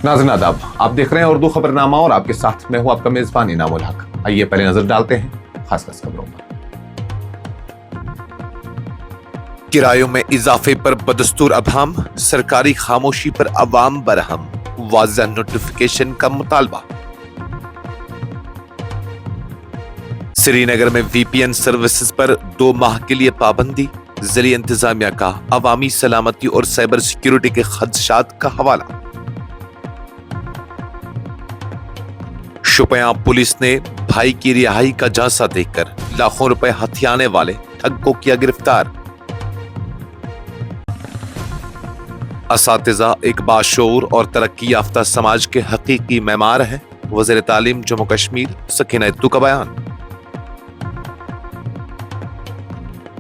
नाज़रीन आदाब, आप देख रहे हैं उर्दू खबरनामा और आपके साथ मैं हूं आपका मेजबान इनामुल हक। आइए पहले नजर डालते हैं खास खबरों पर। किरायों में इजाफे पर बदस्तूर अभाम, सरकारी खामोशी पर अवाम बरहम, वाज़ह नोटिफिकेशन का मुतालबा। श्रीनगर में वीपीएन सर्विसेज पर 2 माह के लिए पाबंदी, जिला इंतजामिया का अवामी सलामती और साइबर सिक्योरिटी के खदशात का हवाला। शुपियां पुलिस ने भाई की रिहाई का झांसा देकर लाखों रुपए हथियाने वाले ठग को किया गिरफ्तार। असातिज़ा एक बाशऊर और तरक्की याफ्ता समाज के हकीकी मेमार हैं, वज़ीर तालीम जम्मू कश्मीर सकीना इत्तू का बयान।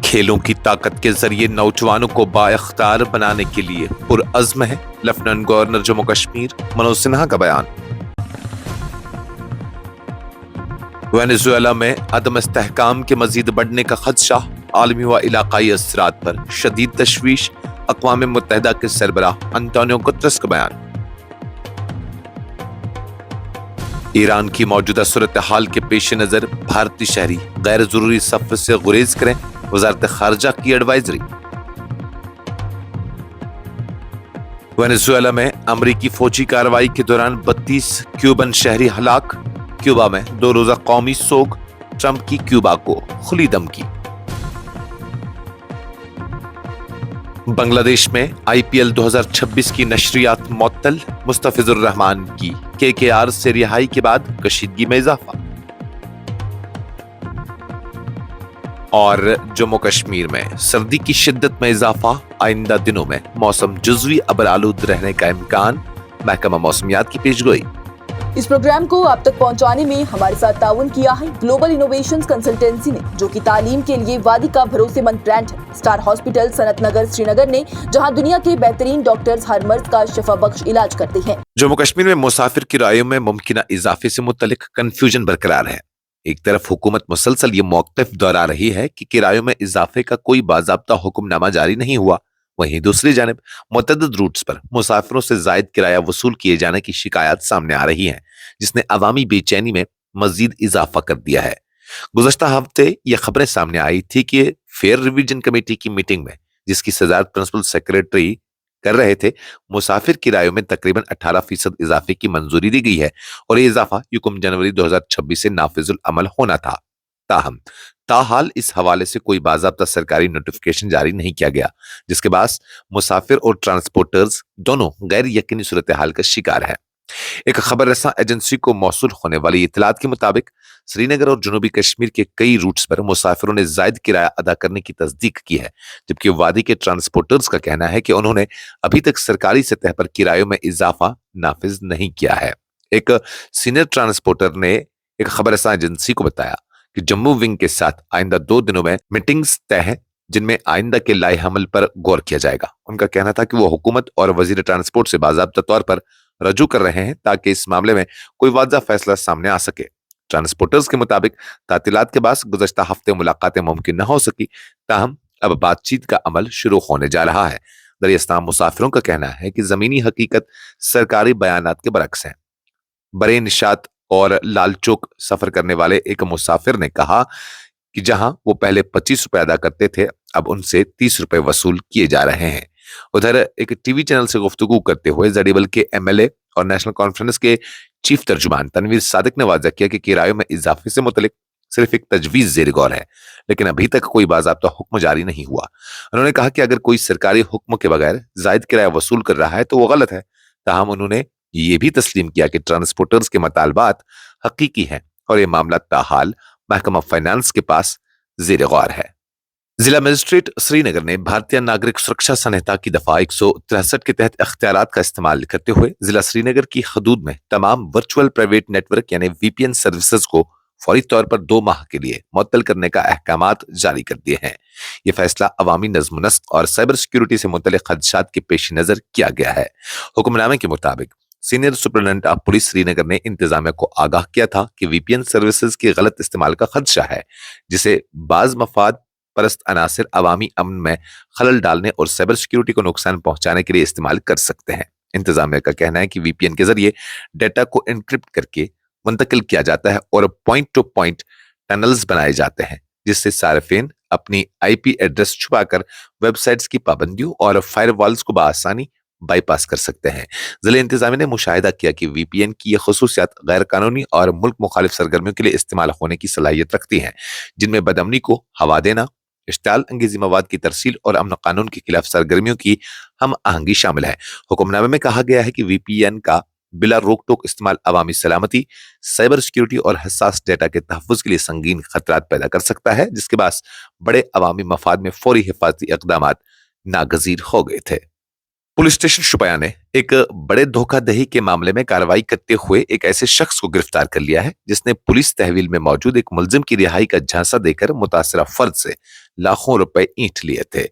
खेलों की ताकत के जरिए नौजवानों को बाइख्तियार बनाने के लिए पुरअज़्म है, लेफ्टिनेंट गवर्नर जम्मू कश्मीर मनोज सिन्हा का बयान। वेनेजुएला में अदम इस्तेहकाम के मजीद बढ़ने का खदशा, आलमी व इलाकाई असरात पर शदीद तशवीश, अक़वाम मुत्तहिदा के सरबराह अंतोनियो गुतरस का बयान। ईरान की मौजूदा सूरत हाल के पेश नजर भारतीय शहरी गैर जरूरी सफर से गुरेज करें, वज़ारत खारजा की एडवाइजरी। वेनेजुएला में अमरीकी फौजी कार्रवाई के दौरान 32 क्यूबन शहरी हलाक, क्यूबा में 2 रोजा कौमी सोग, ट्रंप की क्यूबा को खुली धमकी। बांग्लादेश में आईपीएल 2026 की नशरियात मुअत्तल, मुस्तफिजुर रहमान की केकेआर से रिहाई के बाद कशीदगी में इजाफा। और जम्मू कश्मीर में सर्दी की शिद्दत में इजाफा, आइंदा दिनों में मौसम जुज़वी अबरालूद रहने का इम्कान, महकमा मौसमियात की पेशगोई। इस प्रोग्राम को आप तक पहुंचाने में हमारे साथ ताउन किया है ग्लोबल इनोवेशंस कंसल्टेंसी ने, जो कि तालीम के लिए वादी का भरोसेमंद ब्रांड है। स्टार हॉस्पिटल सनत नगर श्रीनगर ने, जहां दुनिया के बेहतरीन डॉक्टर्स हर मर्ज का शफा बख्श इलाज करते हैं। जम्मू कश्मीर में मुसाफिर किरायों में मुमकिन इजाफे से मुतल्लिक कंफ्यूजन बरकरार है। एक तरफ हुकूमत मुसलसल ये मौक़िफ़ दोहरा रही है कि किरायों में इजाफे का कोई बाज़ाब्ता हुक्मनामा जारी नहीं हुआ, वहीं दूसरी जानिब मुतअद्दिद रूट्स पर मुसाफिरों से जायद किराया वसूल किए जाने की शिकायत सामने आ रही हैं, जिसने अवामी बेचैनी में मजीद इजाफा कर दिया है। गुज़श्ता हफ्ते ये खबरें सामने आई थी कि फेयर रिवीजन कमेटी की मीटिंग में, जिसकी सदारत प्रिंसिपल सेक्रेटरी कर रहे थे, मुसाफिर किरायों में तकरीबन 18% इजाफे की मंजूरी दी गई है और ये इजाफा 1 जनवरी 2026 से नाफिजुल अमल होना था। ताहम ताहाल इस हवाले से कोई बाज़ाब्ता सरकारी नोटिफिकेशन जारी नहीं किया गया, जिसके बाद मुसाफिर और ट्रांसपोर्टर्स दोनों गैर यकीनी सूरत हाल का शिकार है। एक खबर रसा एजेंसी को मौसूल होने वाली इतलात के मुताबिक श्रीनगर और जनूबी कश्मीर के कई रूट्स पर मुसाफिरों ने जायद किराया अदा करने की तस्दीक की है, जबकि वादी के ट्रांसपोर्टर्स का कहना है कि उन्होंने अभी तक सरकारी सतह पर किरायों में इजाफा नाफिज नहीं किया है। एक सीनियर ट्रांसपोर्टर ने एक खबर रसा एजेंसी को बताया कि जम्मू विंग के साथ आइंदा 2 दिनों में मीटिंग्स तय हैं, जिनमें आइंदा के लाए हमल पर गौर किया जाएगा। उनका कहना था कि वो हुकूमत और वजीर ट्रांसपोर्ट से बाज़ाब्ता तौर पर रजू कर रहे हैं ताकि इस मामले में कोई वाज़ा फैसला सामने आ सके। ट्रांसपोर्टर्स के मुताबिक तातीलात के बाद गुज़श्ता हफ्ते मुलाकातें मुमकिन न हो सकी, ताहम अब बातचीत का अमल शुरू होने जा रहा है। दरियास्तान मुसाफिरों का कहना है कि जमीनी हकीकत सरकारी बयानात के बरक्स है। बरे निशात और लालचौक सफर करने वाले एक मुसाफिर ने कहा कि जहां वो पहले 25 रुपए अदा करते थे, अब उनसे 30 रुपए वसूल किए जा रहे हैं। उधर एक टीवी चैनल से गुफ्तगू करते हुए जडीबल के एमएलए और नेशनल कॉन्फ्रेंस के चीफ तर्जुमान तनवीर सादिक ने वाज़ा किया कि किरायों में इजाफे से मुतल्लिक सिर्फ एक तजवीज ज़ेर गौर है, लेकिन अभी तक कोई बाज़ाब्ता हुक्म जारी नहीं हुआ। उन्होंने कहा कि अगर कोई सरकारी हुक्म के बगैर जायद किराया वसूल कर रहा है तो वो गलत है। ताहम उन्होंने ये भी तस्लीम किया कि ट्रांसपोर्टर्स के मुतालबात हकीकी हैं और ये मामला ताहाल महकमा फाइनेंस के पास ज़ेर गौर है। जिला मजिस्ट्रेट श्रीनगर ने भारतीय नागरिक सुरक्षा संहिता की दफा 163 के तहत इख्तियारात का इस्तेमाल करते हुए जिला श्रीनगर की हदूद में तमाम वर्चुअल प्राइवेट नेटवर्क यानी वीपीएन सर्विसेज को फौरी तौर पर 2 माह के लिए मुअत्तल करने का अहकामात जारी कर दिए हैं। ये फैसला अवामी नज़्म व नस्क और साइबर सिक्योरिटी से मुतल्लिक खदशात के पेश नजर किया गया है। हुक्मनामे के मुताबिक senior superintendent of police Srinagar ने इंतजामिया को आगाह किया था कि वीपीएन सर्विसेज के गलत इस्तेमाल का खदशा है, जिसे बाज मफाद परस्त अनासिर अवामी अमन में खलल डालने और साइबर सिक्योरिटी को नुकसान पहुंचाने के लिए इस्तेमाल कर सकते हैं। इंतजामिया का कहना है कि वीपीएन के जरिए डेटा को एन्क्रिप्ट करके मुंतकिल किया जाता है और पॉइंट टू पॉइंट टनल्स बनाए जाते हैं, जिससे सार्फिन अपनी आईपी एड्रेस छुपाकर वेबसाइट्स की पाबंदियों और फायरवॉल्स को बआसानी बाईपास कर सकते हैं। जिले इंतजामिया ने मुशाहिदा किया कि वीपीएन की ये खसूसियात गैर कानूनी और मुल्क मुखालिफ सरगर्मियों के लिए इस्तेमाल होने की सलाहियत रखती हैं, जिनमें बदअमनी को हवा देना, इश्ताल अंगेजी मवाद की तरसील और अमन कानून के खिलाफ सरगर्मियों की हम आहंगी शामिल है। हुक्मनामे में कहा गया है कि वीपीएन का बिला रोक टोक इस्तेमाल अवामी सलामती, साइबर सिक्योरिटी और हसास डेटा के तहफ़्फ़ुज़ के लिए संगीन खतरात पैदा कर सकता है, जिसके बाद बड़े अवामी मफाद में फौरी हिफाजती इक़दामात नागज़ीर हो गए थे। पुलिस स्टेशन शुपया ने एक बड़े धोखाधड़ी के मामले में कार्रवाई करते हुए एक ऐसे शख्स को गिरफ्तार कर लिया है जिसने पुलिस तहवील में मौजूद एक मुलजिम की रिहाई का झांसा देकर मुतासरा फर्द से लाखों रुपए ईंट लिए थे।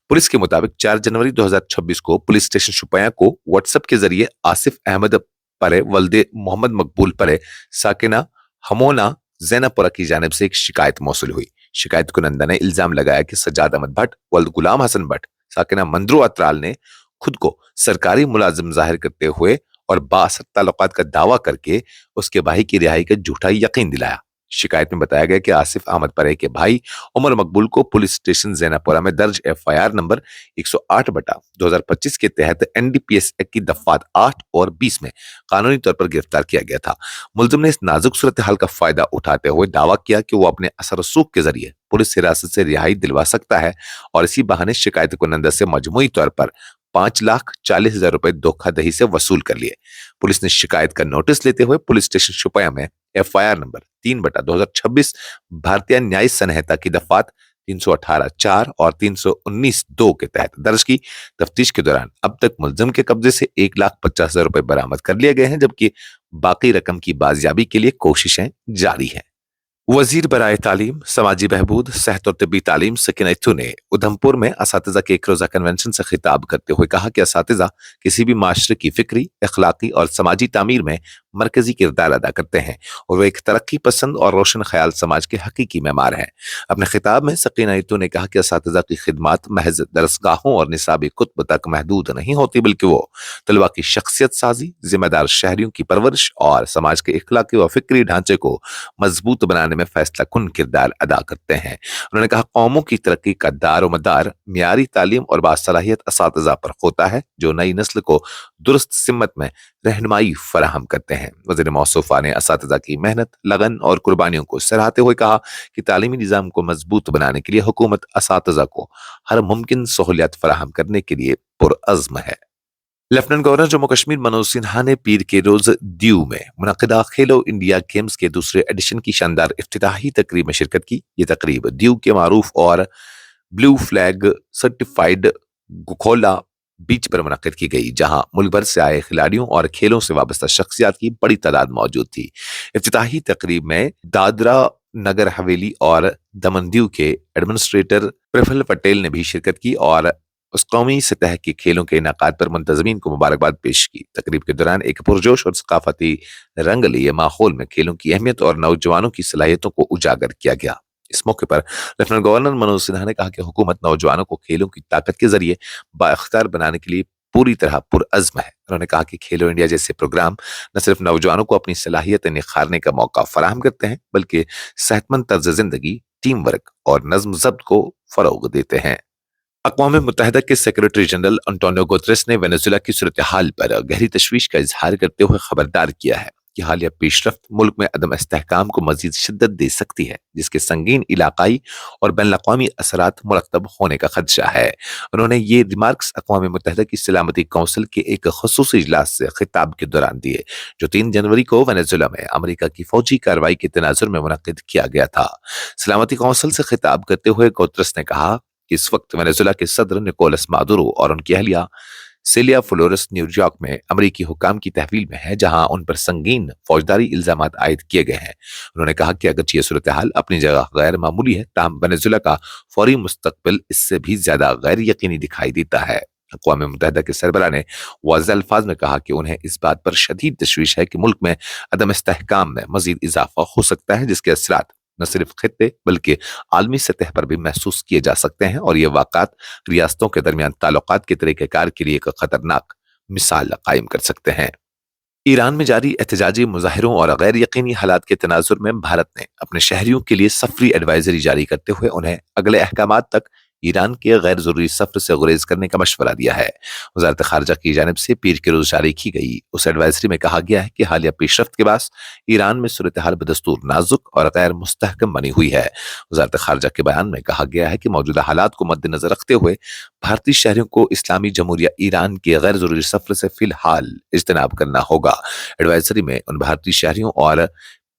पुलिस के मुताबिक 4 जनवरी 2026 को पुलिस स्टेशन शुपया को व्हाट्सएप के जरिए आसिफ अहमद परे वल्दे मोहम्मद मकबूल परे साकिना हमोना जैनापुरा की जानिब से एक शिकायत मौसूल हुई। शिकायत कुनंदा ने इल्जाम लगाया कि सज्जाद अहमद भट्ट वल्द गुलाम हसन भट्ट साकिना मंदरू अतराल ने खुद को सरकारी मुलाजिम जाहिर करते हुए और बासत ताल्लुकात का दावा करके उसके भाई की रिहाई का झूठा यकीन दिलाया। शिकायत में बताया गया कि आसिफ अहमद परे के भाई उमर मकबूल को पुलिस स्टेशन जैनापुरा में दर्ज एफआईआर नंबर 108/2025 के तहत एनडीपीएस एक्ट की दफात 8 और 20 में कानूनी तौर पर गिरफ्तार किया गया था। मुलजिम ने इस नाजुक सूरत हाल का फायदा उठाते हुए दावा किया कि वो अपने असर रसूख के जरिए पुलिस हिरासत से रिहाई दिलवा सकता है और इसी बहाने शिकायत कुनंदा से मजमूई तौर पर 5,40,000 रुपए धोखाधड़ी से वसूल कर लिए। पुलिस ने शिकायत का नोटिस लेते हुए पुलिस स्टेशन शुपया में एफआईआर नंबर 3/2026 भारतीय न्याय संहिता की दफात 318(4) और 319(2) के तहत दर्ज की। तफ्तीश के दौरान अब तक मुलजिम के कब्जे से 1,50,000 रुपए बरामद कर लिए गए हैं, जबकि बाकी रकम की बाजियाबी के लिए कोशिशें जारी हैं। वजीर बराए तालीम, समाजी बहबूद, सेहत और तिब्बी तालीम सकीना इत्तू ने उधमपुर में असातिज़ा के एक रोज़ा कन्वेंशन से खिताब करते हुए कहा कि असातिज़ा किसी भी माशरे की फिक्री, अखलाकी और समाजी तामीर में मरकजी किरदार अदा करते हैं और वे एक तरक्की पसंद और रोशन ख्याल समाज के हकीकी मेमार हैं। अपने खिताब में सकीना इत्तू ने कहा कि असातिज़ा की खिदमात महज दरसगाहों और निसाबी कुतब तक महदूद नहीं होती, बल्कि वो तलबा की शख्सियत साजी, जिम्मेदार शहरियों की परवरिश और समाज के इखलाकी व फिक्री ढांचे को मजबूत बनाने में फैसला कुन किरदार अदा करते हैं। उन्होंने कहा कौमों की तरक्की का दारो मदार मियारी तालीम और बासलाहियत असातिज़ा पर होता है, जो नई नस्ल को दुरुस्त सिमत में रहनुमाई फराहम करते हैं। वज़ीर मौसूफा ने असातिज़ा की मेहनत, लगन और कुर्बानियों को सराहते हुए कहा कि तालीमी निज़ाम को मजबूत बनाने के लिए हुकूमत असातिज़ा को हर मुमकिन सहूलियत फराहम करने के लिए पुरअज़्म है। लेफ्टिनेंट गवर्नर जम्मू कश्मीर मनोज सिन्हा ने पीर के रोज दीव में मुनक़िदा खेलो इंडिया गेम्स के दूसरे एडिशन की शानदार इफ्तिताही तकरीब में शिरकत की। ये तकरीब दीव के मारूफ और ब्लू फ्लैग सर्टिफाइड गुखोला बीच पर मुनक़िद की गई, जहां मुल्क भर से आए खिलाड़ियों और खेलों से वाबस्ता शख्सियात की बड़ी तादाद मौजूद थी। इफ्तिताही तकरीब में दादरा नगर हवेली और दमन दीव के एडमिनिस्ट्रेटर प्रफुल्ल पटेल ने भी शिरकत की और उस कौमी सतह के खेलों के इनाकाद पर मुंतज़मीन को मुबारकबाद पेश की। तकरीब के दौरान एक पुरजोश और सकाफती रंग लिए माहौल में खेलों की अहमियत और नौजवानों की सलाहियतों को उजागर किया गया। इस मौके पर लेफ्टिनेंट गवर्नर मनोज सिन्हा ने कहा कि हुकूमत नौजवानों को खेलों की ताकत के जरिए बाइख्तियार बनाने के लिए पूरी तरह पुरअज़्म है। उन्होंने कहा कि खेलो इंडिया जैसे प्रोग्राम न सिर्फ नौजवानों को अपनी सलाहियतें निखारने का मौका फराहम करते हैं, बल्कि सेहतमंद तर्ज जिंदगी, टीम वर्क और नज़्म ज़ब्त को फरोग देते हैं। अक़वाम मुत्तहिदा के सेक्रेटरी जनरल अंटोनियो गुतरेस ने वेनेजुएला की सूरत हाल पर गहरी तशवीश का इजहार करते हुए खबरदार किया है कि हालिया पेशरफ्त मुल्क में अदम इस्तेहकाम को मजीद शिद्दत दे सकती है, जिसके संगीन इलाकाई और बैन अक़वामी असरात मुरतब होने का खदशा है। उन्होंने ये रिमार्क्स अक़वाम मुत्तहिदा की सलामती कौंसिल के एक ख़ुसूसी इजलास से खिताब के दौरान दिए, जो 3 जनवरी को वेनेजुएला में अमरीका की फौजी कार्रवाई के तनाजुर में मुनक़िद किया गया था। सलामती कौंसिल से खिताब करते हुए गुतरेस ने कहा कि इस वक्त वेनेजुएला के सदर निकोलस मादुरो और उनकी अहलिया सेलिया फ्लोरेस न्यूयॉर्क में अमरीकी हुकाम की तहवील में है, जहां उन पर संगीन फौजदारी इल्जामात आयद किए गए हैं। उन्होंने कहा कि अगरचे ये सूरत हाल अपनी जगह गैर मामूली है, ताहम वेनेजुएला का फौरी मुस्तकबिल इससे भी ज्यादा गैर यकीनी दिखाई देता है। अक़वाम मुत्तहिदा के सरबरा ने वाज़ेह अल्फाज में कहा कि उन्हें इस बात पर शदीद तशवीश है कि मुल्क में अदम इस्तेहकाम में मजीद इजाफा हो सकता है, जिसके असरात न सिर्फ खित्ते बल्कि आलमी सतह पर भी महसूस किए जा सकते हैं और ये वाक़ात रियासतों के दरमियान ताल्लुकात के तरीक़ेकार के लिए एक खतरनाक مثال قائم کر سکتے ہیں۔ ایران میں جاری احتجاجی مظاہروں اور غیر یقینی حالات کے تناظر میں بھارت نے اپنے شہریوں کے لیے سفری ایڈوائزری جاری کرتے ہوئے انہیں اگلے احکامات تک ایران کے غیر ضروری سفر سے گریز کرنے کا مشورہ دیا ہے۔ وزارت خارجہ کی جانب سے پیر کے روز جاری کی گئی اس ایڈوائزری میں کہا گیا ہے کہ حالیہ پیش رفت کے باعث ایران میں صورتحال بدستور نازک اور غیر مستحکم بنی ہوئی ہے۔ وزارت خارجہ کے بیان میں کہا گیا ہے کہ موجودہ حالات کو مد نظر رکھتے ہوئے بھارتی شہریوں کو اسلامی جمہوریہ ایران کے غیر ضروری سفر سے فی الحال اجتناب کرنا ہوگا۔ ایڈوائزری میں ان بھارتی شہریوں اور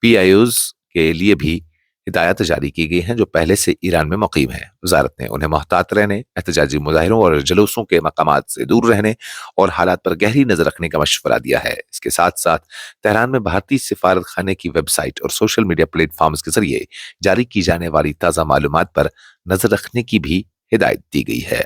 پی آئی اوز کے لیے بھی ہدایات جاری کی گئی ہیں جو پہلے سے ایران میں مقیم ہیں۔ وزارت نے انہیں محتاط رہنے، احتجاجی مظاہروں اور جلوسوں کے مقامات سے دور رہنے اور حالات پر گہری نظر رکھنے کا مشورہ دیا ہے۔ اس کے ساتھ ساتھ تہران میں بھارتی سفارت خانے کی ویب سائٹ اور سوشل میڈیا پلیٹ فارمز کے ذریعے جاری کی جانے والی تازہ معلومات پر نظر رکھنے کی بھی ہدایت دی گئی ہے۔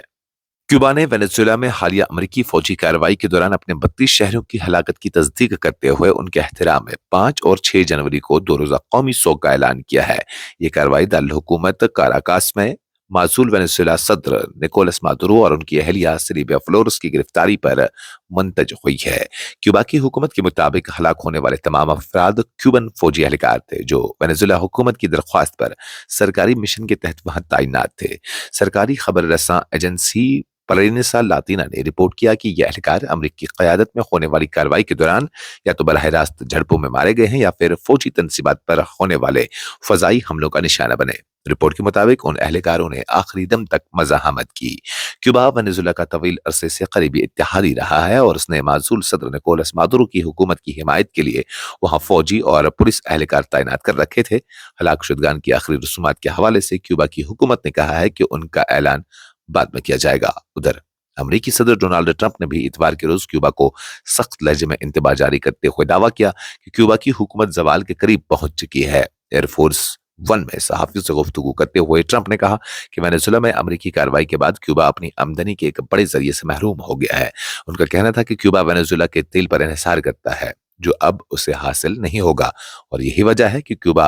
کیوبا نے وینزویلا میں حالیہ امریکی فوجی کارروائی کے دوران اپنے 32 شہریوں کی ہلاکت کی تصدیق کرتے ہوئے ان کے احترام میں 5 اور 6 جنوری کو 2 روزہ قومی سوگ کا اعلان کیا ہے۔ یہ کارروائی دارالحکومت کاراکاس میں معزول وینزویلا صدر نکولس مادورو اور ان کی اہلیہ سیلویا فلورس کی گرفتاری پر منتج ہوئی ہے۔ کیوبا کی حکومت کے مطابق ہلاک ہونے والے تمام افراد کیوبن فوجی اہلکار تھے جو وینزویلا حکومت کی درخواست پر سرکاری مشن کے تحت وہاں تعینات تھے۔ سرکاری خبر رساں ایجنسی پرینسا لاتینا نے رپورٹ کیا کہ یہ اہلکار امریکی قیادت میں ہونے والی کارروائی کے دوران یا تو براہ راست جھڑپوں میں مارے گئے ہیں یا پھر فوجی تنصیبات پر ہونے والے فضائی حملوں کا نشانہ بنے۔ رپورٹ کے مطابق ان اہلکاروں نے آخری دم تک مزاحمت کی۔ کیوبا وینزویلا کا طویل عرصے سے قریبی اتحادی رہا ہے اور اس نے معزول صدر نکولس مادورو کی حکومت کی حمایت کے لیے وہاں فوجی اور پولیس اہلکار تعینات کر رکھے تھے۔ ہلاک شدگان کی آخری رسومات کے حوالے سے کیوبا کی حکومت نے کہا ہے کہ ان کا اعلان بعد میں کیا جائے گا۔ ادھر امریکی صدر ڈونالڈ ٹرمپ نے بھی اتوار کے روز کیوبا کو سخت لہجے میں انتباہ جاری کرتے ہوئے دعویٰ کیا کہ کیوبا کی حکومت زوال کے قریب پہنچ چکی ہے۔ ایئر فورس ون میں صحافیوں سے گفتگو کرتے ہوئے ٹرمپ نے کہا کہ وینزویلا میں امریکی کارروائی کے بعد کیوبا اپنی آمدنی کے ایک بڑے ذریعے سے محروم ہو گیا ہے۔ ان کا کہنا تھا کہ کیوبا وینزویلا کے تیل پر انحصار کرتا ہے جو اب اسے حاصل نہیں ہوگا اور یہی وجہ ہے کہ کیوبا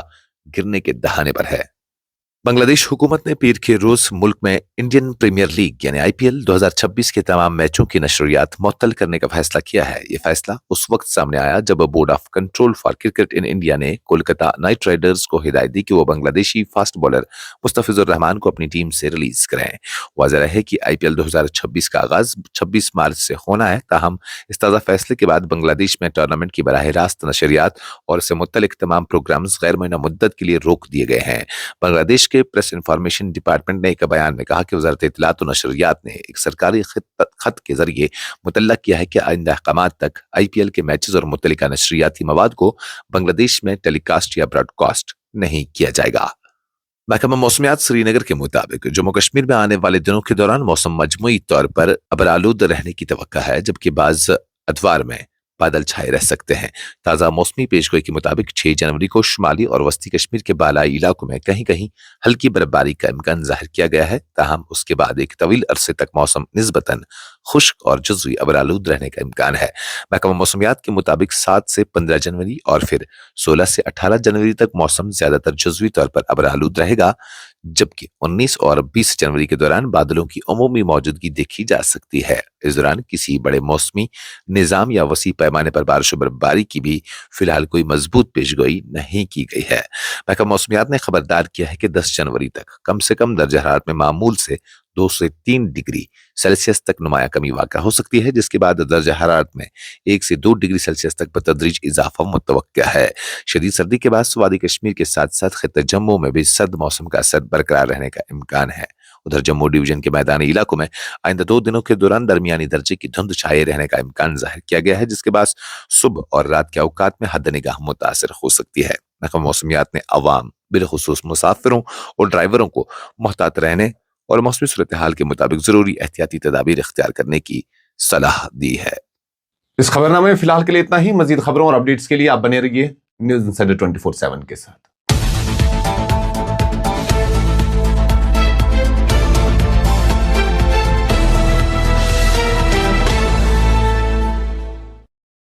گرنے کے دہانے پر ہے۔ بنگلہ دیش حکومت نے پیر کے روز ملک میں انڈین پریمیئر لیگ یعنی IPL 2026 کے تمام میچوں کی نشریات معطل کرنے کا فیصلہ کیا ہے۔ یہ فیصلہ اس وقت سامنے آیا جب board of control for cricket in India نے کولکتہ نائٹ رائڈرز کو ہدایت دی کہ وہ بنگلہ دیشی فاسٹ بولر مستفیض الرحمان کو اپنی ٹیم سے ریلیز کریں۔ واضح رہے کہ IPL 2026 کا آغاز 26 مارچ سے ہونا ہے، تاہم اس تازہ فیصلے کے بعد بنگلہ دیش میں ٹورنامنٹ کی براہ راست نشریات اور اس سے متعلق تمام پروگرامز غیر معینہ مدت کے لیے روک دیے گئے ہیں۔ بنگلہ دیش کے پریس انفارمیشن ڈپارٹمنٹ نے ایک بیان میں کہا کہ وزارت اطلاعات و نشریات نے ایک سرکاری خط کے ذریعے مطلع کیا ہے کہ آئندہ احکامات تک IPL کے میچز اور متعلقہ نشریاتی مواد کو بنگلہ دیش میں ٹیلی کاسٹ یا براڈ کاسٹ نہیں کیا جائے گا۔ محکمہ موسمیات سری نگر کے مطابق جموں کشمیر میں آنے والے دنوں کے دوران موسم مجموعی طور پر ابرآلود رہنے کی توقع ہے، جبکہ بعض ادوار میں بادل چھائے رہ سکتے ہیں۔ تازہ موسمی پیشگوئی کے مطابق 6 جنوری کو شمالی اور وسطی کشمیر کے بالائی علاقوں میں کہیں کہیں ہلکی برفباری کا امکان ظاہر کیا گیا ہے، تاہم اس کے بعد ایک طویل عرصے تک موسم نسبتاً خشک اور جزوی ابرآلود رہنے کا امکان ہے۔ محکمہ موسمیات کے مطابق 7 سے 15 جنوری اور پھر 16 سے 18 جنوری تک موسم زیادہ تر جزوی طور پر ابرآلود رہے گا، جبکہ 19 اور 20 جنوری کے دوران بادلوں کی عمومی موجودگی دیکھی جا سکتی ہے۔ اس دوران کسی بڑے موسمی نظام یا وسیع پیمانے پر بارش و برفباری کی بھی فی الحال کوئی مضبوط پیشگوئی نہیں کی گئی ہے۔ محکمہ موسمیات نے خبردار کیا ہے کہ 10 جنوری تک کم سے کم درجہ حرارت میں معمول سے 2 سے 3 ڈگری سیلسیس تک نمایاں کمی واقع ہو سکتی ہے، جس کے بعد درجہ حرارت میں 1 سے 2 ڈگری سیلسیس تک بتدریج اضافہ متوقع ہے۔ شدید سردی کے بعد وادی کشمیر کے ساتھ ساتھ خطہ جموں میں بھی سرد موسم کا اثر برقرار رہنے کا امکان ہے۔ ادھر جموں ڈویژن کے میدانی علاقوں میں آئندہ 2 دنوں کے دوران درمیانی درجے کی دھند چھائے رہنے کا امکان ظاہر کیا گیا ہے، جس کے بعد صبح اور رات کے اوقات میں حد نگاہ متاثر ہو سکتی ہے۔ محکمہ موسمیات نے عوام بالخصوص مسافروں اور ڈرائیوروں کو محتاط رہنے اور موسمی صورتحال کے مطابق ضروری احتیاطی تدابیر اختیار کرنے کی صلاح دی ہے۔ اس خبرنامے میں فی الحال کے لیے اتنا ہی۔ مزید خبروں اور اپڈیٹس کے لیے آپ بنے رہیے نیوز انسائڈر 24/7 کے ساتھ۔